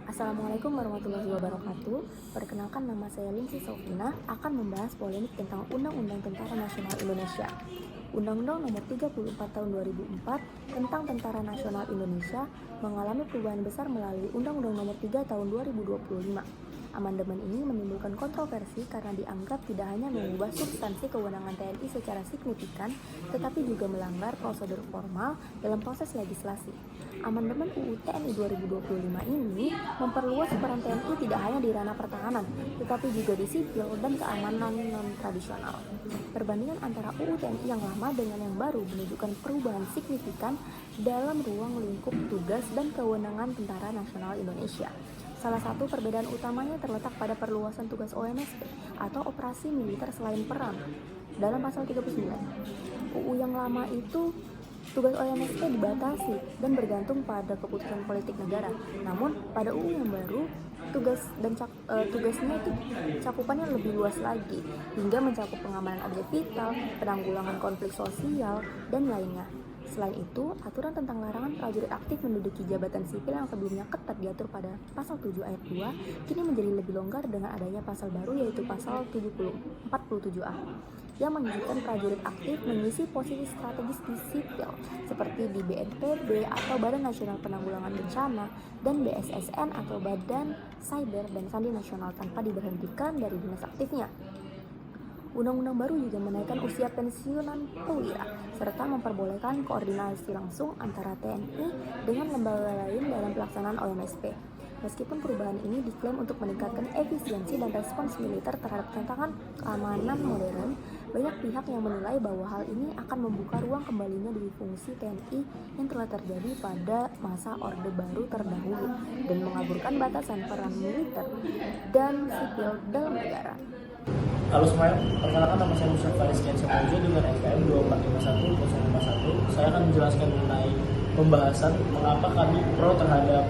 Assalamualaikum warahmatullahi wabarakatuh. Perkenalkan, nama saya Lindsay Sofina akan membahas polemik tentang Undang-Undang Tentara Nasional Indonesia. Undang-Undang Nomor 34 Tahun 2004 tentang Tentara Nasional Indonesia mengalami perubahan besar melalui Undang-Undang Nomor 3 Tahun 2025. Amandemen ini menimbulkan kontroversi karena dianggap tidak hanya mengubah substansi kewenangan TNI secara signifikan, tetapi juga melanggar prosedur formal dalam proses legislasi. Amandemen UU TNI 2025 ini memperluas peran TNI tidak hanya di ranah pertahanan, tetapi juga di sipil dan keamanan non-tradisional. Perbandingan antara UU TNI yang lama dengan yang baru menunjukkan perubahan signifikan dalam ruang lingkup tugas dan kewenangan Tentara Nasional Indonesia. Salah satu perbedaan utamanya terletak pada perluasan tugas OMSP atau operasi militer selain perang dalam pasal 39. UU yang lama itu tugas OMSP dibatasi dan bergantung pada keputusan politik negara. Namun pada UU yang baru tugasnya itu cakupannya lebih luas lagi hingga mencakup pengamanan objek vital, penanggulangan konflik sosial dan lainnya. Selain itu, aturan tentang larangan prajurit aktif menduduki jabatan sipil yang sebelumnya ketat diatur pada pasal 7 ayat 2 kini menjadi lebih longgar dengan adanya pasal baru yaitu pasal 47A yang mengizinkan prajurit aktif mengisi posisi strategis di sipil seperti di BNPB atau Badan Nasional Penanggulangan Bencana dan BSSN atau Badan Cyber dan Sandi Nasional tanpa diberhentikan dari dinas aktifnya. Undang-undang baru juga menaikkan usia pensiunan perwira serta memperbolehkan koordinasi langsung antara TNI dengan lembaga lain dalam pelaksanaan OMSP. Meskipun perubahan ini diklaim untuk meningkatkan efisiensi dan respons militer terhadap tantangan keamanan modern, banyak pihak yang menilai bahwa hal ini akan membuka ruang kembalinya di fungsi TNI yang telah terjadi pada masa Orde Baru terdahulu dan mengaburkan batasan peran militer dan sipil dalam negara. Halo semuanya, perkenalkan nama saya Mustafa Rizkian Sapujo dengan NPM 2451051. Saya akan menjelaskan mengenai pembahasan mengapa kami pro terhadap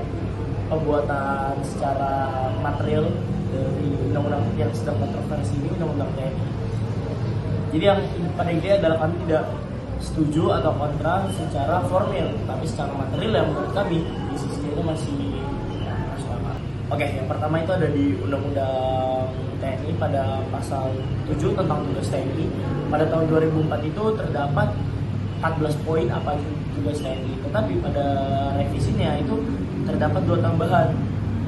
pembuatan secara material dari undang-undang yang sedang kontroversi ini, undang-undang TNI. Jadi yang pada intinya adalah kami tidak setuju atau kontra secara formil, tapi secara material yang menurut kami di sisi itu masih masuk akal. Oke, yang pertama itu ada di undang-undang TNI pada pasal 7 tentang tugas TNI. Pada tahun 2004 itu terdapat 14 poin apa itu tugas TNI. Tetapi pada revisinya itu terdapat 2 tambahan.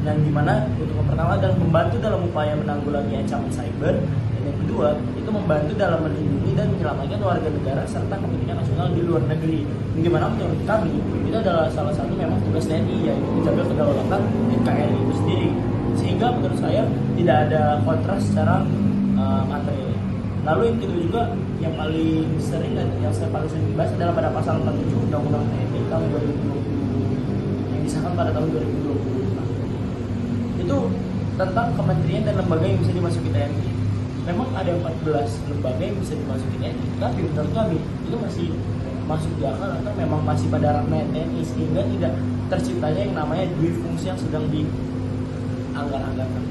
Dan dimana untuk yang pertama adalah membantu dalam upaya menanggulangi ancaman cyber, dan yang kedua itu membantu dalam melindungi dan menyelamatkan warga negara serta kepentingan nasional di luar negeri. Dimana menurut kami itu adalah salah satu memang tugas TNI, yaitu menjaga kedaulatan NKRI itu sendiri. Sehingga menurut saya tidak ada kontras secara materi. Lalu yang kedua juga yang paling sering dan yang saya paling sering dibahas adalah pada pasal 47 Undang-Undang TNI tahun 2020 yang disahkan pada tahun 2020. Itu tentang kementerian dan lembaga yang bisa dimasuki TNI. Memang ada 14 lembaga yang bisa dimasuki TNI, tapi menurut kami itu masih masuk di akal atau memang masih pada ranah TNI sehingga tidak terciptanya yang namanya dui fungsi yang sedang dianggar-anggarkan.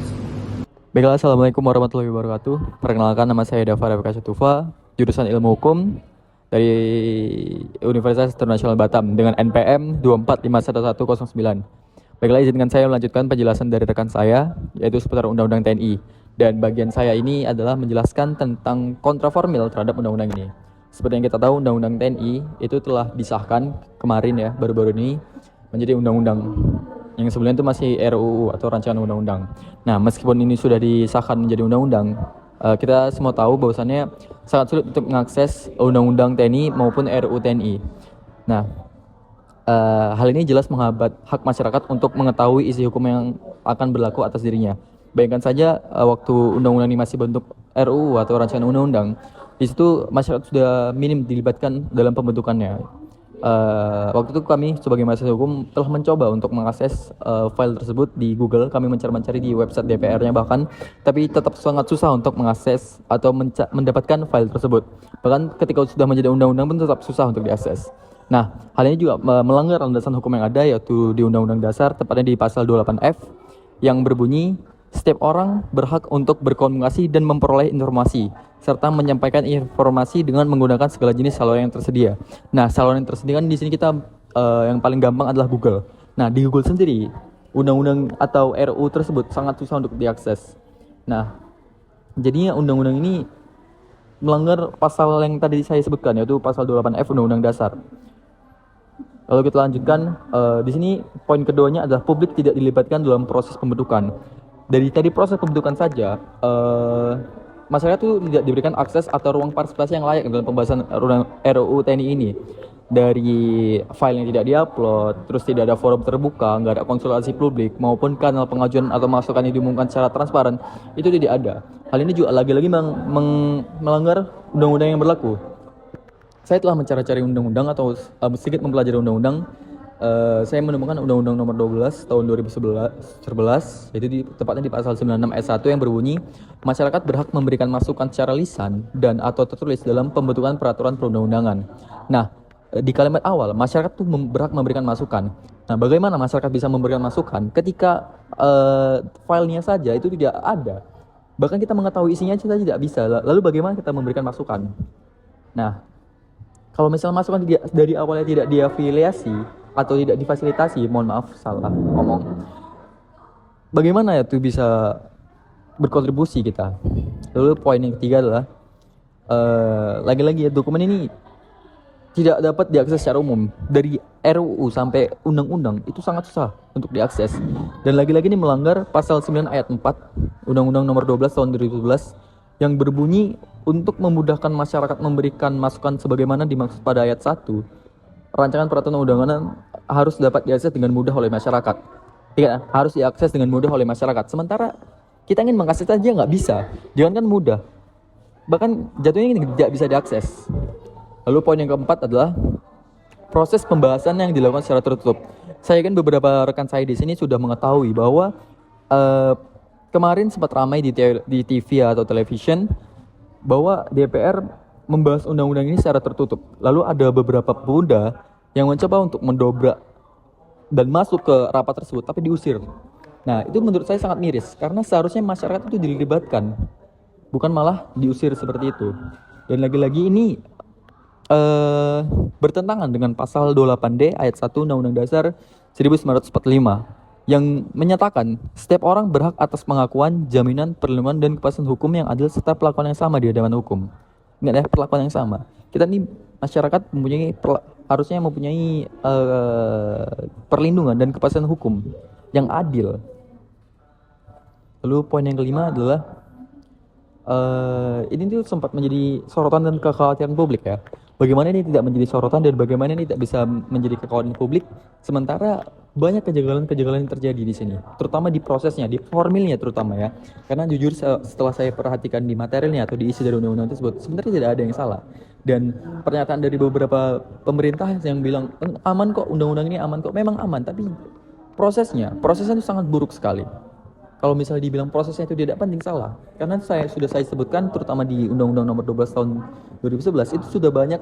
Baiklah, Assalamualaikum warahmatullahi wabarakatuh. Perkenalkan, nama saya Dava Rafika Syatufa, jurusan Ilmu Hukum dari Universitas Internasional Batam dengan NPM 2451109. Baiklah, izinkan saya melanjutkan penjelasan dari rekan saya, yaitu seputar Undang-Undang TNI. Dan bagian saya ini adalah menjelaskan tentang kontraformil terhadap Undang-Undang ini. Seperti yang kita tahu, Undang-Undang TNI itu telah disahkan kemarin ya, baru-baru ini menjadi Undang-Undang. Yang sebelumnya itu masih RUU atau Rancangan Undang-Undang. Nah, meskipun ini sudah disahkan menjadi Undang-Undang, kita semua tahu bahwasannya sangat sulit untuk mengakses Undang-Undang TNI maupun RUU TNI. Nah, hal ini jelas menghambat hak masyarakat untuk mengetahui isi hukum yang akan berlaku atas dirinya. Bayangkan saja waktu undang-undang ini masih bentuk RUU atau rancangan undang-undang, di situ masyarakat sudah minim dilibatkan dalam pembentukannya. Waktu itu kami sebagai mahasiswa hukum telah mencoba untuk mengakses file tersebut di Google. Kami mencari di website DPR-nya bahkan, tapi tetap sangat susah untuk mengakses atau mendapatkan file tersebut. Bahkan ketika sudah menjadi undang-undang pun tetap susah untuk diakses. Nah, hal ini juga melanggar landasan hukum yang ada, yaitu di Undang-Undang Dasar, tepatnya di pasal 28F, yang berbunyi, setiap orang berhak untuk berkomunikasi dan memperoleh informasi, serta menyampaikan informasi dengan menggunakan segala jenis saluran yang tersedia. Nah, saluran yang tersedia kan di sini kita yang paling gampang adalah Google. Nah, di Google sendiri undang-undang atau RUU tersebut sangat susah untuk diakses. Nah, jadinya undang-undang ini melanggar pasal yang tadi saya sebutkan, yaitu pasal 28F Undang-Undang Dasar. Lalu kita lanjutkan, di sini poin keduanya adalah publik tidak dilibatkan dalam proses pembentukan. Dari tadi proses pembentukan saja, masyarakat itu tidak diberikan akses atau ruang partisipasi yang layak dalam pembahasan RUU TNI ini. Dari file yang tidak diupload, terus tidak ada forum terbuka, nggak ada konsultasi publik, maupun kanal pengajuan atau masukan yang diumumkan secara transparan, itu tidak ada. Hal ini juga lagi-lagi melanggar undang-undang yang berlaku. Saya telah mencari-cari undang-undang atau sedikit mempelajari undang-undang. Saya menemukan Undang-Undang Nomor 12 Tahun 2011, yaitu tepatnya di pasal 96 ayat 1 yang berbunyi, masyarakat berhak memberikan masukan secara lisan dan atau tertulis dalam pembentukan peraturan perundang-undangan. Nah, di kalimat awal, masyarakat tuh berhak memberikan masukan. Nah, bagaimana masyarakat bisa memberikan masukan ketika filenya saja itu tidak ada? Bahkan kita mengetahui isinya saja tidak bisa. Lalu bagaimana kita memberikan masukan? Nah, kalau misalnya masukan dari awalnya tidak diafiliasi atau tidak difasilitasi, mohon maaf salah ngomong, bagaimana ya tuh bisa berkontribusi kita? Lalu poin yang ketiga adalah lagi-lagi ya, dokumen ini tidak dapat diakses secara umum. Dari RUU sampai undang-undang itu sangat susah untuk diakses. Dan lagi-lagi ini melanggar pasal 9 ayat 4 Undang-Undang Nomor 12 Tahun 2011 yang berbunyi, untuk memudahkan masyarakat memberikan masukan sebagaimana dimaksud pada ayat 1, rancangan peraturan undangan harus dapat diakses dengan mudah oleh masyarakat. Iya, harus diakses dengan mudah oleh masyarakat. Sementara kita ingin mengakses saja nggak bisa, jangan kan mudah, bahkan jatuhnya ini tidak bisa diakses. Lalu poin yang keempat adalah proses pembahasan yang dilakukan secara tertutup. Saya yakin beberapa rekan saya di sini sudah mengetahui bahwa kemarin sempat ramai di TV atau television bahwa DPR membahas undang-undang ini secara tertutup. Lalu ada beberapa pemuda yang mencoba untuk mendobrak dan masuk ke rapat tersebut, tapi diusir. Nah, itu menurut saya sangat miris, karena seharusnya masyarakat itu dilibatkan, bukan malah diusir seperti itu. Dan lagi-lagi ini bertentangan dengan pasal 28D ayat 1 Undang-Undang Dasar 1945 yang menyatakan setiap orang berhak atas pengakuan, jaminan, perlindungan, dan kepastian hukum yang adil serta perlakuan yang sama di hadapan hukum. Ingat ya, perlakuan yang sama. Kita nih masyarakat harusnya mempunyai perlindungan dan kepastian hukum yang adil. Lalu poin yang kelima adalah ini tuh sempat menjadi sorotan dan kekhawatiran publik ya. Bagaimana ini tidak menjadi sorotan dan bagaimana ini tidak bisa menjadi kekhawatiran publik, sementara banyak kejanggalan-kejanggalan yang terjadi di sini, terutama di prosesnya, di formilnya terutama ya. Karena jujur setelah saya perhatikan di materialnya atau di isi dari undang-undang tersebut, sebenarnya tidak ada yang salah. Dan pernyataan dari beberapa pemerintah yang bilang aman kok, undang-undang ini aman kok, memang aman, tapi prosesnya itu sangat buruk sekali. Kalau misalnya dibilang prosesnya itu tidak penting, salah. Karena saya sebutkan terutama di Undang-Undang Nomor 12 Tahun 2011 itu sudah banyak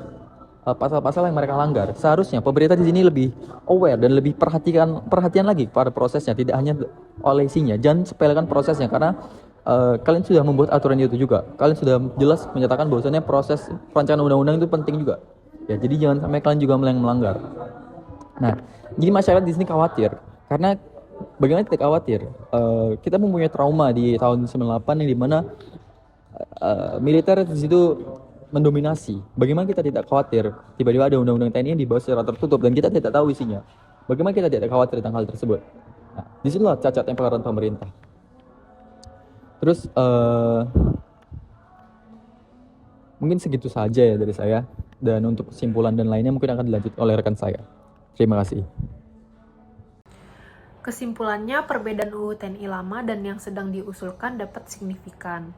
pasal-pasal yang mereka langgar. Seharusnya pemerintah di sini lebih aware dan lebih perhatian lagi pada prosesnya, tidak hanya oleh isinya. Jangan sepelekan prosesnya, karena kalian sudah membuat aturan itu juga. Kalian sudah jelas menyatakan bahwasannya proses rancangan undang-undang itu penting juga. Ya, jadi jangan sampai kalian juga melanggar. Nah, jadi masyarakat di sini khawatir, karena bagaimana tidak khawatir? Kita mempunyai trauma di tahun 98 yang dimana militer di situ mendominasi. Bagaimana kita tidak khawatir? Tiba-tiba ada undang-undang TNI yang dibahas secara tertutup dan kita tidak tahu isinya. Bagaimana kita tidak khawatir tentang hal tersebut? Nah, disinilah cacatnya peranan pemerintah. Terus mungkin segitu saja ya dari saya. Dan untuk kesimpulan dan lainnya mungkin akan dilanjut oleh rekan saya. Terima kasih. Kesimpulannya, perbedaan UU TNI lama dan yang sedang diusulkan dapat signifikan,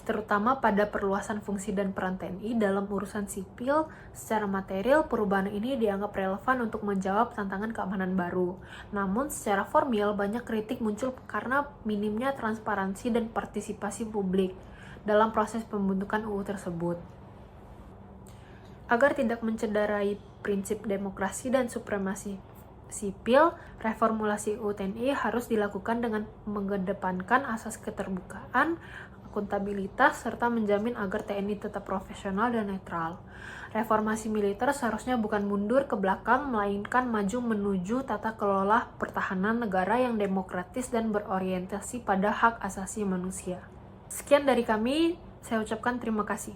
terutama pada perluasan fungsi dan peran TNI dalam urusan sipil. Secara material, perubahan ini dianggap relevan untuk menjawab tantangan keamanan baru. Namun, secara formil, banyak kritik muncul karena minimnya transparansi dan partisipasi publik dalam proses pembentukan UU tersebut. Agar tidak mencederai prinsip demokrasi dan supremasi sipil, reformulasi UU TNI harus dilakukan dengan mengedepankan asas keterbukaan, akuntabilitas, serta menjamin agar TNI tetap profesional dan netral. Reformasi militer seharusnya bukan mundur ke belakang, melainkan maju menuju tata kelola pertahanan negara yang demokratis dan berorientasi pada hak asasi manusia. Sekian dari kami, saya ucapkan terima kasih.